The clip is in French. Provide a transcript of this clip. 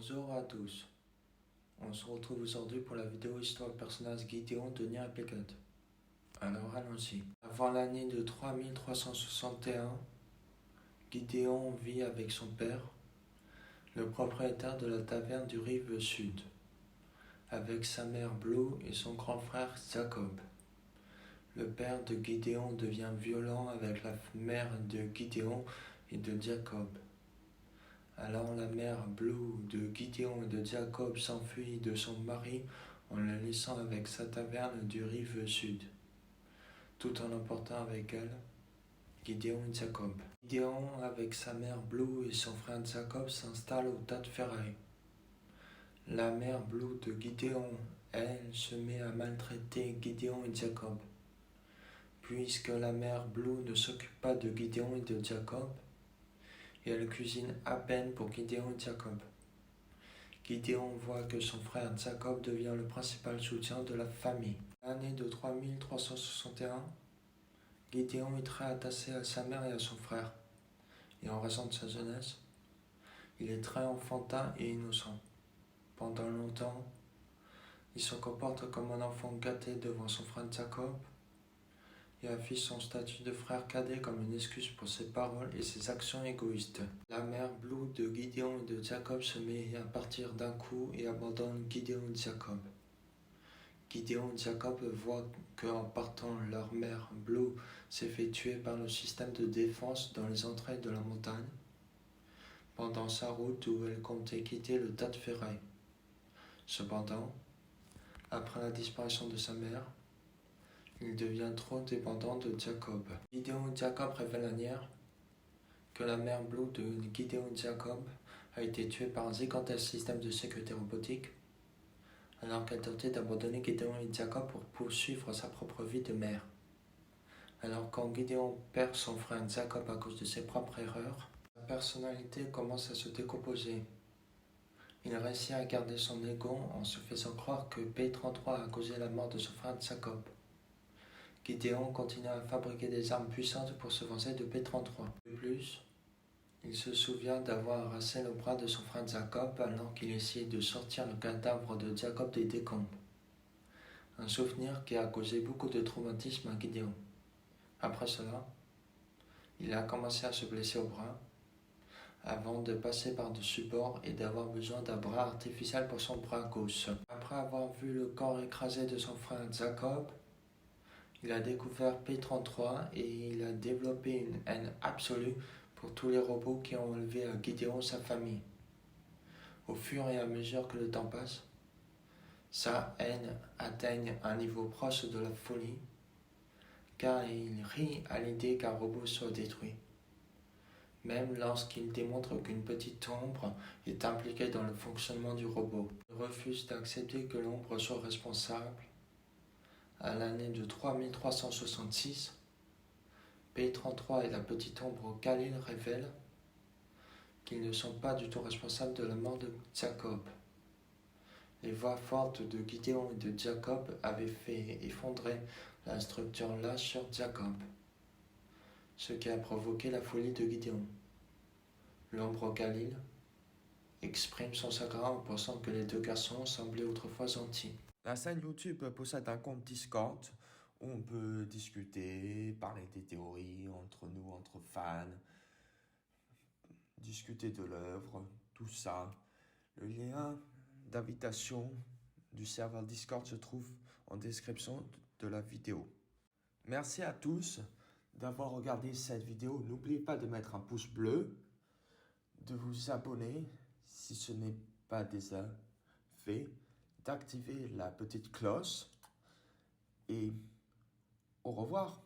Bonjour à tous, on se retrouve aujourd'hui pour la vidéo Histoire du personnage Gideon de Near Beckett. Alors allons-y. Avant l'année de 3361, Gideon vit avec son père, le propriétaire de la taverne du Rive Sud, avec sa mère Blue et son grand frère Jacob. Le père de Gideon devient violent avec la mère de Gideon et de Jacob. Alors la mère Blue de Gideon et de Jacob s'enfuit de son mari en le laissant avec sa taverne du Rive Sud, tout en emportant avec elle Gideon et Jacob. Gideon, avec sa mère Blue et son frère Jacob, s'installe au tas de ferraille. La mère Blue de Gideon, elle, se met à maltraiter Gideon et Jacob. Puisque la mère Blue ne s'occupe pas de Gideon et de Jacob, et elle cuisine à peine pour Gideon et Jacob. Gideon voit que son frère Jacob devient le principal soutien de la famille. L'année de 3361, Gideon est très attaché à sa mère et à son frère, et en raison de sa jeunesse, il est très enfantin et innocent. Pendant longtemps, il se comporte comme un enfant gâté devant son frère Jacob, et affiche son statut de frère cadet comme une excuse pour ses paroles et ses actions égoïstes. La mère Blue de Gideon et de Jacob se met à partir d'un coup et abandonne Gideon et Jacob. Gideon et Jacob voient qu'en partant, leur mère Blue s'est fait tuer par le système de défense dans les entrailles de la montagne, pendant sa route où elle comptait quitter le tas de ferraille. Cependant, après la disparition de sa mère, il devient trop dépendant de Jacob. Gideon et Jacob révèlent à Near que la mère Blue de Gideon et Jacob a été tuée par un gigantesque système de sécurité robotique, alors qu'elle tentait d'abandonner Gideon et Jacob pour poursuivre sa propre vie de mère. Alors quand Gideon perd son frère Jacob à cause de ses propres erreurs, sa personnalité commence à se décomposer. Il réussit à garder son ego en se faisant croire que P-33 a causé la mort de son frère Jacob. Gideon continue à fabriquer des armes puissantes pour se venger de P-33. De plus, il se souvient d'avoir arraché le bras de son frère Jacob alors qu'il essayait de sortir le cadavre de Jacob des décombres. Un souvenir qui a causé beaucoup de traumatisme à Gideon. Après cela, il a commencé à se blesser au bras, avant de passer par-dessus bord et d'avoir besoin d'un bras artificiel pour son bras gauche. Après avoir vu le corps écrasé de son frère Jacob, il a découvert P-33 et il a développé une haine absolue pour tous les robots qui ont enlevé à Gideon sa famille. Au fur et à mesure que le temps passe, sa haine atteigne un niveau proche de la folie, car il rit à l'idée qu'un robot soit détruit. Même lorsqu'il démontre qu'une petite ombre est impliquée dans le fonctionnement du robot. Il refuse d'accepter que l'ombre soit responsable. À l'année de 3366, P-33 et la petite ombre Khalil révèlent qu'ils ne sont pas du tout responsables de la mort de Jacob. Les voix fortes de Gideon et de Jacob avaient fait effondrer la structure là sur Jacob, ce qui a provoqué la folie de Gideon. L'ombre Khalil exprime son chagrin en pensant que les deux garçons semblaient autrefois gentils. La chaîne YouTube possède un compte Discord où on peut discuter, parler des théories entre nous, entre fans, discuter de l'œuvre, tout ça. Le lien d'invitation du serveur Discord se trouve en description de la vidéo. Merci à tous d'avoir regardé cette vidéo. N'oubliez pas de mettre un pouce bleu, de vous abonner si ce n'est pas déjà fait, d'activer la petite cloche et au revoir.